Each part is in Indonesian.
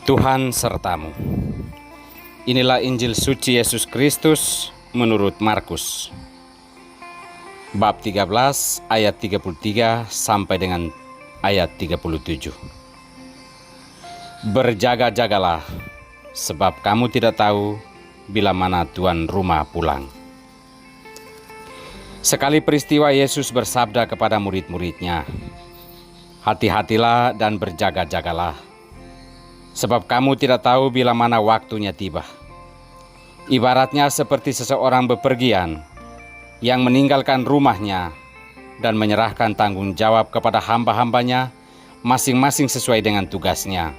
Tuhan sertamu. Inilah Injil suci Yesus Kristus menurut Markus. Bab 13 ayat 33 sampai dengan ayat 37. Berjaga-jagalah, sebab kamu tidak tahu bila mana tuan rumah pulang. Sekali peristiwa Yesus bersabda kepada murid-muridnya, "Hati-hatilah dan berjaga-jagalah, sebab kamu tidak tahu bila mana waktunya tiba." Ibaratnya seperti seseorang bepergian yang meninggalkan rumahnya dan menyerahkan tanggung jawab kepada hamba-hambanya masing-masing sesuai dengan tugasnya,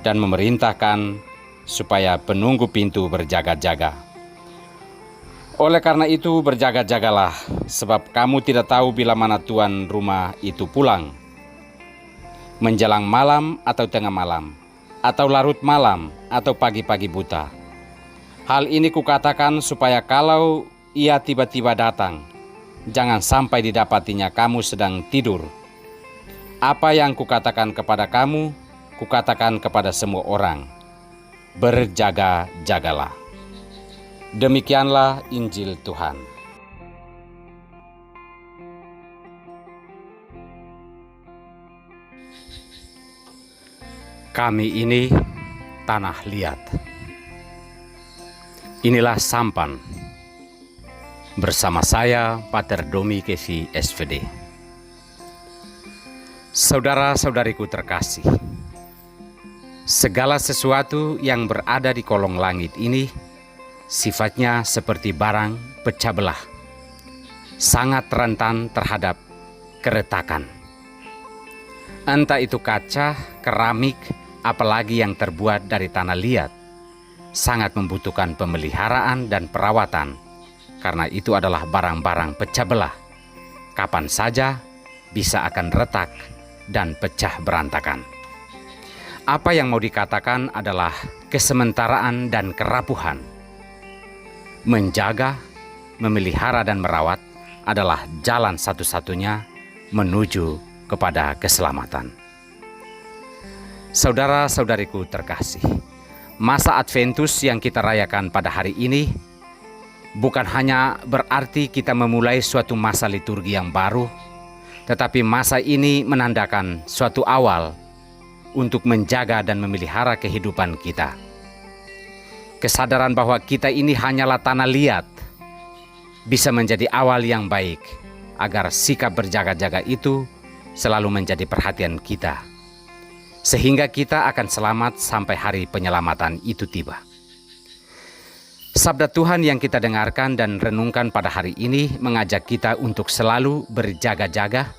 dan memerintahkan supaya penunggu pintu berjaga-jaga. Oleh karena itu berjaga-jagalah, sebab kamu tidak tahu bila mana tuan rumah itu pulang, menjelang malam atau tengah malam, atau larut malam, atau pagi-pagi buta. Hal ini kukatakan supaya kalau ia tiba-tiba datang, jangan sampai didapatinya kamu sedang tidur. Apa yang kukatakan kepada kamu, kukatakan kepada semua orang, berjaga-jagalah. Demikianlah Injil Tuhan. Kami ini tanah liat. Inilah sampan. Bersama saya, Pater Domi Kevi SVD. Saudara-saudariku terkasih, segala sesuatu yang berada di kolong langit ini sifatnya seperti barang pecah belah, sangat rentan terhadap keretakan. Entah itu kaca, keramik, apalagi yang terbuat dari tanah liat, sangat membutuhkan pemeliharaan dan perawatan, karena itu adalah barang-barang pecah belah. Kapan saja bisa akan retak dan pecah berantakan. Apa yang mau dikatakan adalah kesementaraan dan kerapuhan. Menjaga, memelihara dan merawat adalah jalan satu-satunya menuju kepada keselamatan. Saudara-saudariku terkasih, masa Adventus yang kita rayakan pada hari ini bukan hanya berarti kita memulai suatu masa liturgi yang baru, tetapi masa ini menandakan suatu awal untuk menjaga dan memelihara kehidupan kita. Kesadaran bahwa kita ini hanyalah tanah liat bisa menjadi awal yang baik agar sikap berjaga-jaga itu selalu menjadi perhatian kita, sehingga kita akan selamat sampai hari penyelamatan itu tiba. Sabda Tuhan yang kita dengarkan dan renungkan pada hari ini mengajak kita untuk selalu berjaga-jaga,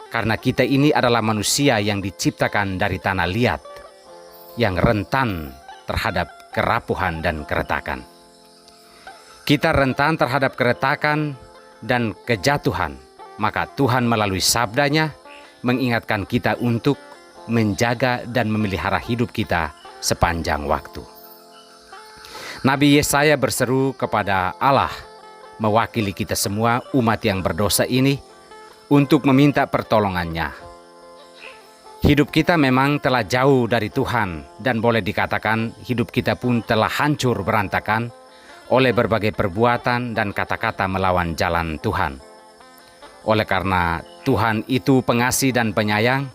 karena kita ini adalah manusia yang diciptakan dari tanah liat, yang rentan terhadap kerapuhan dan keretakan. Kita rentan terhadap keretakan dan kejatuhan, maka Tuhan melalui sabdanya mengingatkan kita untuk menjaga dan memelihara hidup kita sepanjang waktu. Nabi Yesaya berseru kepada Allah, mewakili kita semua umat yang berdosa ini, untuk meminta pertolongannya. Hidup kita memang telah jauh dari Tuhan, dan boleh dikatakan hidup kita pun telah hancur berantakan oleh berbagai perbuatan dan kata-kata melawan jalan Tuhan. Oleh karena Tuhan itu pengasih dan penyayang,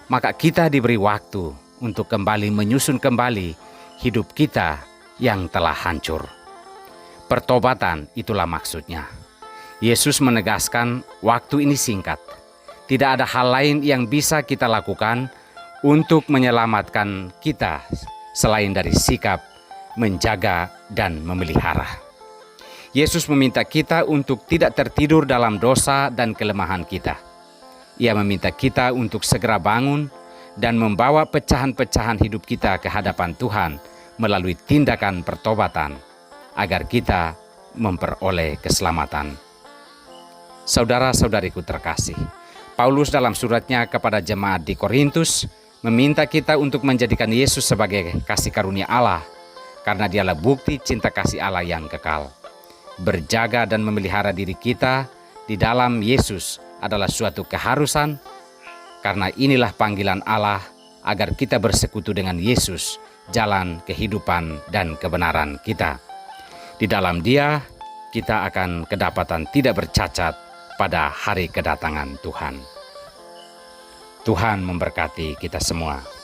maka kita diberi waktu untuk kembali menyusun kembali hidup kita yang telah hancur. Pertobatan itulah maksudnya. Yesus menegaskan waktu ini singkat. Tidak ada hal lain yang bisa kita lakukan untuk menyelamatkan kita selain dari sikap menjaga dan memelihara. Yesus meminta kita untuk tidak tertidur dalam dosa dan kelemahan kita. Ia meminta kita untuk segera bangun dan membawa pecahan-pecahan hidup kita ke hadapan Tuhan melalui tindakan pertobatan agar kita memperoleh keselamatan. Saudara-saudariku terkasih, Paulus dalam suratnya kepada jemaat di Korintus meminta kita untuk menjadikan Yesus sebagai kasih karunia Allah, karena dialah bukti cinta kasih Allah yang kekal. Berjaga dan memelihara diri kita di dalam Yesus adalah suatu keharusan, karena inilah panggilan Allah agar kita bersekutu dengan Yesus, jalan kehidupan dan kebenaran kita. Di dalam Dia, kita akan kedapatan tidak bercacat pada hari kedatangan Tuhan. Tuhan memberkati kita semua.